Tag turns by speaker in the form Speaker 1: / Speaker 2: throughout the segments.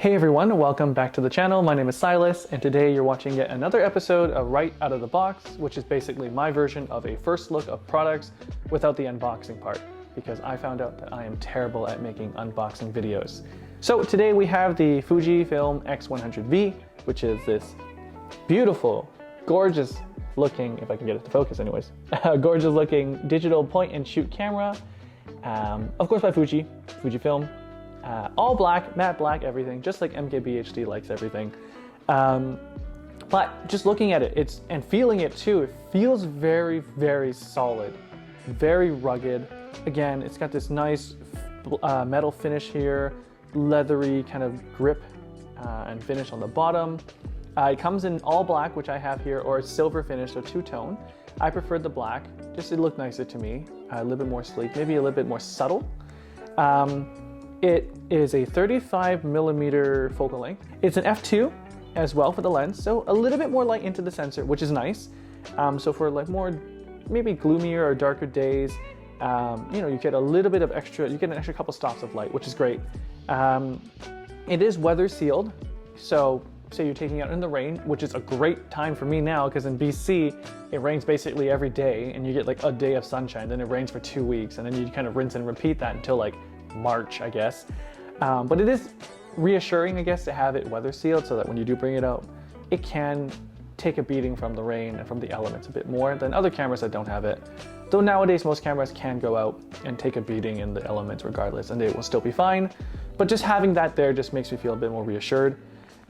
Speaker 1: Hey everyone, welcome back to the channel. My name is Silas, and today you're watching yet another episode of Right Out of the Box, which is basically my version of a first look of products without the unboxing part, because I found out that I am terrible at making unboxing videos. So today we have the Fujifilm X100V, which is this beautiful, gorgeous looking, if I can get it to focus anyways, gorgeous looking digital point and shoot camera, of course by Fujifilm. All black, matte black, everything, just like MKBHD likes everything. But just looking at it, and feeling it too, it feels very, very solid, very rugged. Again, it's got this nice metal finish here, leathery kind of grip and finish on the bottom. It comes in all black, which I have here, or silver finish, so two-tone. I prefer the black, just it looked nicer to me, a little bit more sleek, maybe a little bit more subtle. It is a 35mm focal length. It's an f2 as well for the lens, so a little bit more light into the sensor, which is nice. So for like more, maybe gloomier or darker days, you get a little bit of extra, you get an extra couple stops of light, which is great. It is weather sealed, so say you're taking it out in the rain, which is a great time for me now, because in BC, it rains basically every day, and you get like a day of sunshine, then it rains for 2 weeks, and then you kind of rinse and repeat that until like March, I guess. But it is reassuring, I guess, to have it weather sealed so that when you do bring it out, it can take a beating from the rain and from the elements a bit more than other cameras that don't have it. Though nowadays most cameras can go out and take a beating in the elements regardless, and they will still be fine. But just having that there just makes me feel a bit more reassured.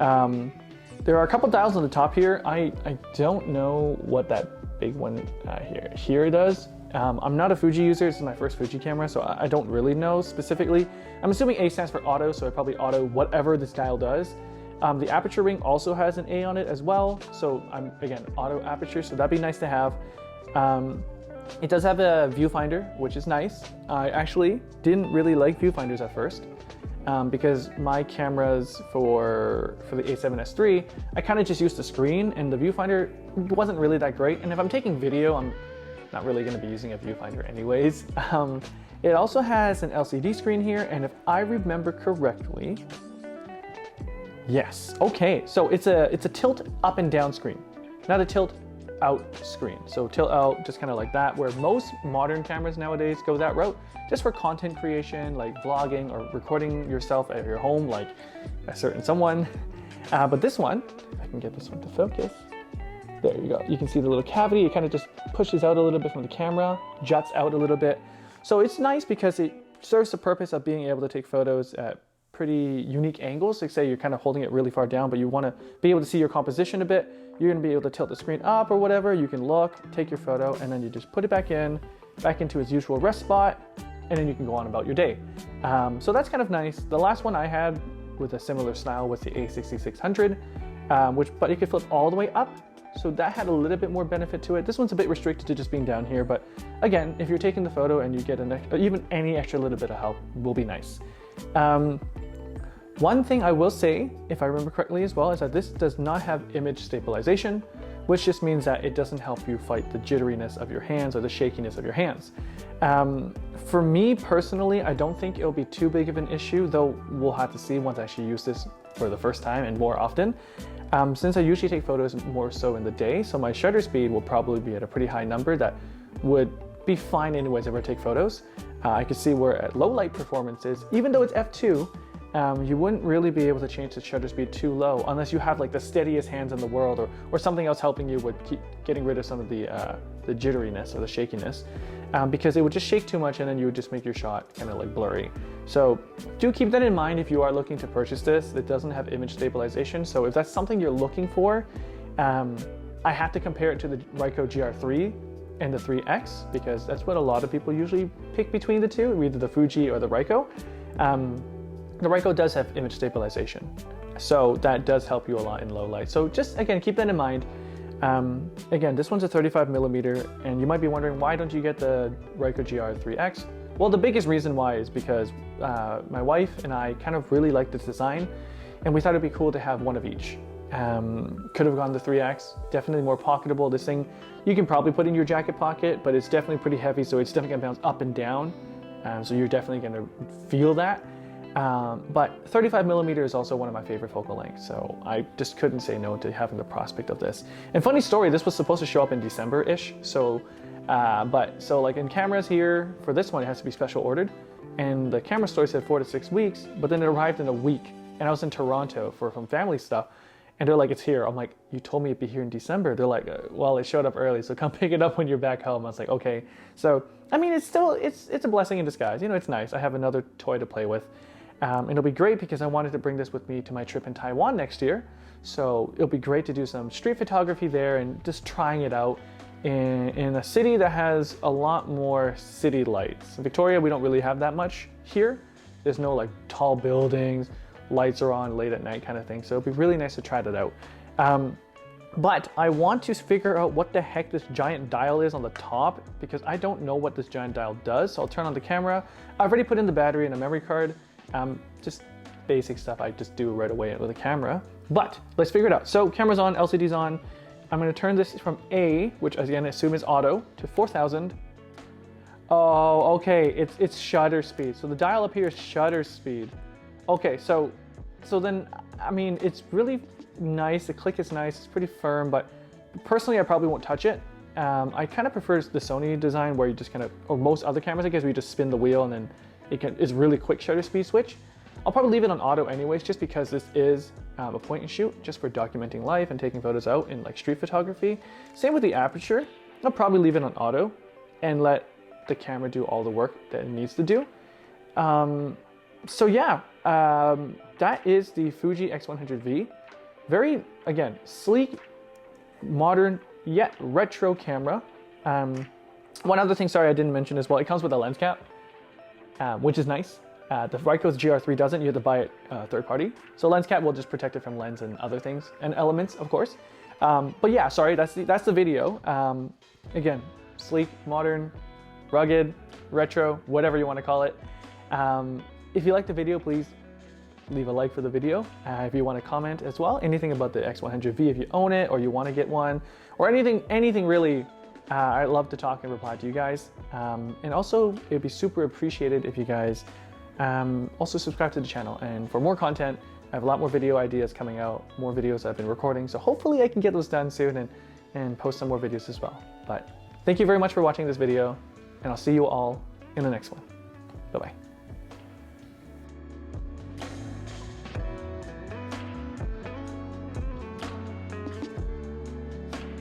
Speaker 1: There are a couple dials on the top here. I don't know what that big one here does. I'm not a Fuji user, this is my first Fuji camera, so I don't really know specifically. I'm assuming A stands for auto, so I probably auto whatever this dial does. The aperture ring also has an A on it as well, so I'm, again, auto aperture, so that'd be nice to have. It does have a viewfinder, which is nice. I actually didn't really like viewfinders at first, because my cameras for the A7S III, I kind of just used the screen, and the viewfinder wasn't really that great, and if I'm taking video, I'm not really going to be using a viewfinder anyways. It also has an LCD screen here, and if I remember correctly, yes, okay, so it's a tilt up and down screen, not a tilt out screen. So tilt out, just kind of like that, where most modern cameras nowadays go that route, just for content creation, like vlogging or recording yourself at your home, like a certain someone. But this one, if I can get this one to focus, there you go. You can see the little cavity. It kind of just pushes out a little bit from the camera, juts out a little bit. So it's nice because it serves the purpose of being able to take photos at pretty unique angles. Like say you're kind of holding it really far down, but you want to be able to see your composition a bit. You're going to be able to tilt the screen up or whatever. You can look, take your photo, and then you just put it back into its usual rest spot, and then you can go on about your day. So that's kind of nice. The last one I had with a similar style was the A6600, but it could flip all the way up. So that had a little bit more benefit to it. This one's a bit restricted to just being down here, but again, if you're taking the photo and you get even any extra little bit of help will be nice. One thing I will say, if I remember correctly as well, is that this does not have image stabilization, which just means that it doesn't help you fight the jitteriness of your hands or the shakiness of your hands. For me personally, I don't think it'll be too big of an issue, though we'll have to see once I actually use this for the first time and more often. Since I usually take photos more so in the day, so my shutter speed will probably be at a pretty high number that would be fine anyways if I take photos. I could see where at low light performances, even though it's f2, you wouldn't really be able to change the shutter speed too low unless you have like the steadiest hands in the world, or something else helping you with getting rid of some of the jitteriness or the shakiness, because it would just shake too much and then you would just make your shot kind of like blurry. So do keep that in mind if you are looking to purchase this. It doesn't have image stabilization, so if that's something you're looking for, I have to compare it to the Ricoh GRiii and the 3X, because that's what a lot of people usually pick between the two, either the Fuji or the Ricoh. The Ricoh does have image stabilization, so that does help you a lot in low light. So just, again, keep that in mind. Again, this one's a 35mm, and you might be wondering, why don't you get the Ricoh GRiii 3X? Well, the biggest reason why is because my wife and I kind of really like this design, and we thought it'd be cool to have one of each. Could have gone the 3X, definitely more pocketable. This thing, you can probably put in your jacket pocket, but it's definitely pretty heavy, so it's definitely gonna bounce up and down. So you're definitely gonna feel that. But 35mm is also one of my favorite focal lengths, so I just couldn't say no to having the prospect of this. And funny story, this was supposed to show up in December-ish, so like in cameras here, for this one it has to be special ordered, and the camera store said 4 to 6 weeks, but then it arrived in a week, and I was in Toronto for some family stuff, and they're like, it's here. I'm like, you told me it'd be here in December. They're like, well, it showed up early, so come pick it up when you're back home. I was like, okay. So, I mean, it's still, it's a blessing in disguise. You know, it's nice. I have another toy to play with. And it'll be great because I wanted to bring this with me to my trip in Taiwan next year. So it'll be great to do some street photography there and just trying it out in a city that has a lot more city lights. In Victoria, we don't really have that much here. There's no like tall buildings, lights are on late at night kind of thing. So it'll be really nice to try that out. But I want to figure out what the heck this giant dial is on the top because I don't know what this giant dial does. So I'll turn on the camera. I've already put in the battery and a memory card. Just basic stuff I just do right away with a camera. But let's figure it out. So camera's on, LCD's on. I'm gonna turn this from A, which again I assume is auto, to 4000. Oh, okay, it's shutter speed. So the dial up here is shutter speed. Okay, so then, I mean, it's really nice. The click is nice, it's pretty firm, but personally I probably won't touch it. I kind of prefer the Sony design where you just kind of, or most other cameras I guess, where you just spin the wheel and then it's really quick shutter speed switch. I'll probably leave it on auto anyways, just because this is a point and shoot, just for documenting life and taking photos out in like street photography. Same with the aperture. I'll probably leave it on auto and let the camera do all the work that it needs to do. So yeah, that is the Fuji X100V. Very, again, sleek, modern, yet retro camera. One other thing, sorry, I didn't mention as well, it comes with a lens cap, which is nice. The Ricoh GRiii doesn't, you have to buy it third party. So lens cap will just protect it from lens and other things and elements, of course. But yeah, sorry, that's the video. Again, sleek, modern, rugged, retro, whatever you want to call it. If you like the video, please leave a like for the video. If you want to comment as well, anything about the X100V, if you own it or you want to get one, or anything really, I'd love to talk and reply to you guys. And also, it'd be super appreciated if you guys also subscribe to the channel. And for more content, I have a lot more video ideas coming out, more videos I've been recording. So hopefully I can get those done soon and post some more videos as well. But thank you very much for watching this video, and I'll see you all in the next one. Bye-bye.